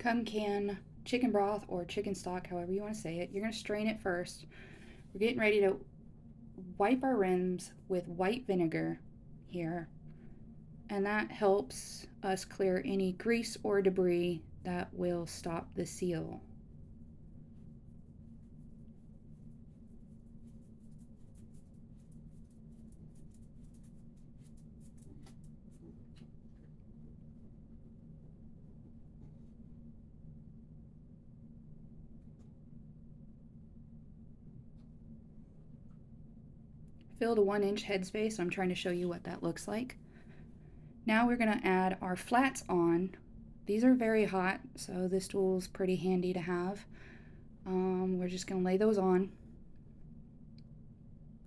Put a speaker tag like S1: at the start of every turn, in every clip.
S1: come can chicken broth or chicken stock, however you want to say it. You're going to strain it first. We're getting ready to wipe our rims with white vinegar here, and that helps us clear any grease or debris that will stop the seal. Filled a 1-inch headspace. I'm trying to show you what that looks like. Now we're going to add our flats on. These are very hot, so this tool is pretty handy to have. We're just going to lay those on.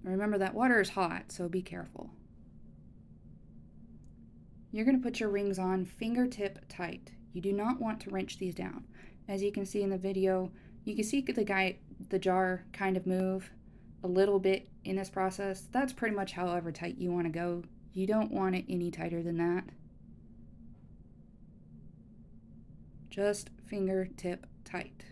S1: Remember that water is hot, so be careful. You're going to put your rings on fingertip tight. You do not want to wrench these down. As you can see in the video, you can see the jar kind of move a little bit in this process. That's pretty much however tight you want to go. You don't want it any tighter than that. Just fingertip tight.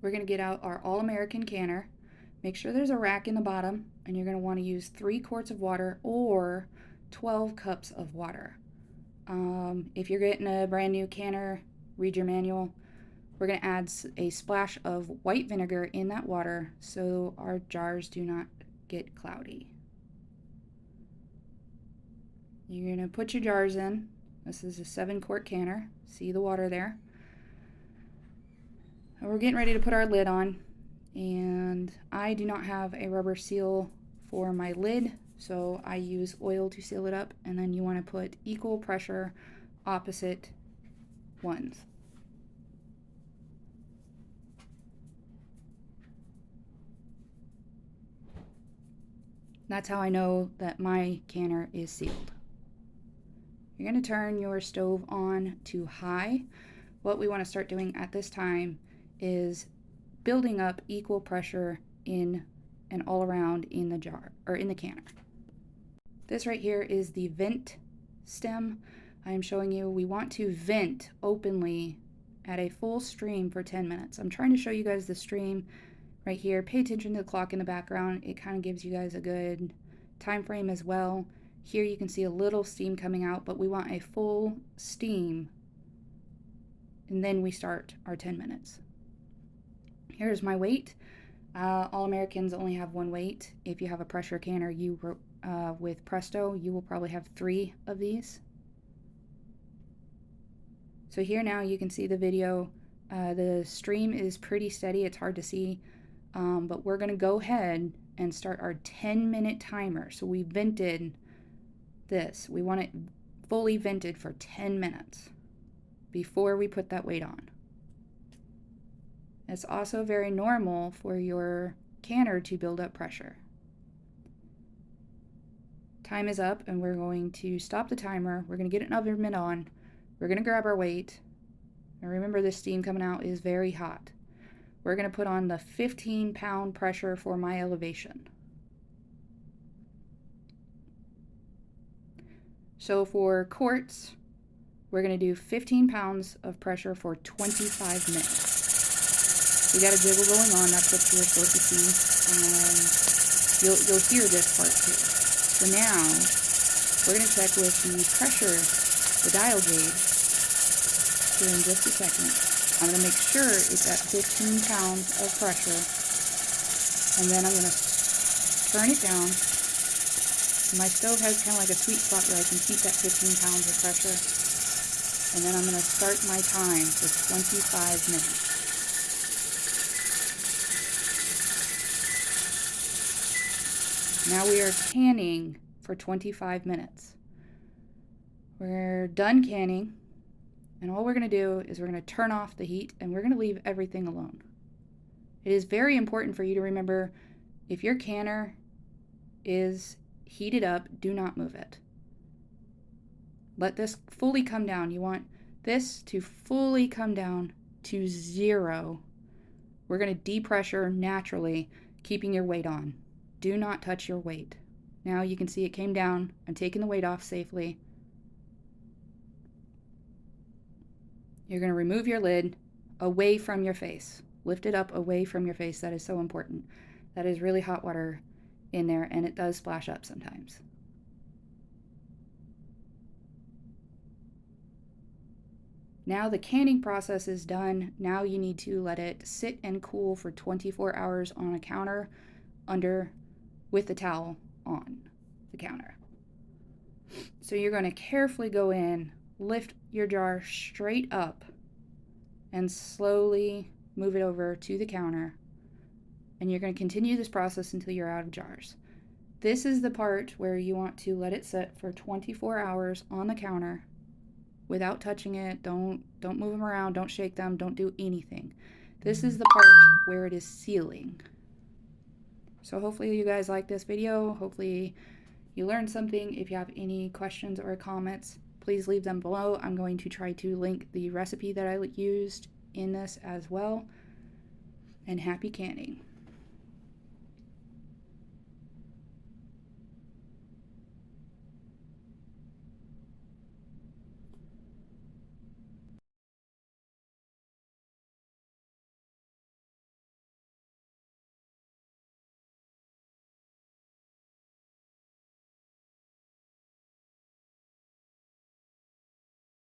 S1: We're going to get out our All-American canner. Make sure there's a rack in the bottom, and you're going to want to use 3 quarts of water or 12 cups of water. If you're getting a brand new canner, read your manual. We're going to add a splash of white vinegar in that water so our jars do not get cloudy. You're going to put your jars in. This is a 7-quart canner. See the water there? And we're getting ready to put our lid on. And I do not have a rubber seal for my lid, so I use oil to seal it up, and then you want to put equal pressure opposite ones. That's how I know that my canner is sealed. You're going to turn your stove on to high. What we want to start doing at this time is building up equal pressure in and all around in the jar or in the canner. This right here is the vent stem. I am showing you we want to vent openly at a full stream for 10 minutes. I'm trying to show you guys the stream right here. Pay attention to the clock in the background. It kind of gives you guys a good time frame as well. Here you can see a little steam coming out, but we want a full steam, and then we start our 10 minutes. Here's my weight. All Americans only have 1 weight. If you have a pressure canner, with Presto, you will probably have 3 of these. So here now you can see the video. The stream is pretty steady. It's hard to see, but we're going to go ahead and start our 10-minute timer. So we vented this. We want it fully vented for 10 minutes before we put that weight on. It's also very normal for your canner to build up pressure. Time is up, and we're going to stop the timer. We're going to get an oven mitt on. We're going to grab our weight. And remember, this steam coming out is very hot. We're going to put on the 15-pound pressure for my elevation. So for quarts, we're going to do 15 pounds of pressure for 25 minutes. We got a jiggle going on. That's what you're supposed to see. You'll hear this part too. So now we're going to check with the pressure, the dial gauge, here in just a second. I'm going to make sure it's at 15 pounds of pressure, and then I'm going to turn it down. My stove has kind of like a sweet spot where I can keep that 15 pounds of pressure, and then I'm going to start my time for 25 minutes. Now we are canning for 25 minutes. We're done canning, and all we're going to do is we're going to turn off the heat, and we're going to leave everything alone. It is very important for you to remember, if your canner is heated up, do not move it. Let this fully come down. You want this to fully come down to 0 We're going to depressure naturally, keeping your weight on. Do not touch your weight. Now you can see it came down. I'm taking the weight off safely. You're going to remove your lid away from your face. Lift it up away from your face. That is so important. That is really hot water in there, and it does splash up sometimes. Now the canning process is done. Now you need to let it sit and cool for 24 hours on a counter with the towel on the counter. So you're going to carefully go in, lift your jar straight up, and slowly move it over to the counter. And you're going to continue this process until you're out of jars. This is the part where you want to let it sit for 24 hours on the counter without touching it. Don't move them around, don't shake them, don't do anything. This is the part where it is sealing. So hopefully you guys like this video. Hopefully you learned something. If you have any questions or comments, please leave them below. I'm going to try to link the recipe that I used in this as well. And happy canning.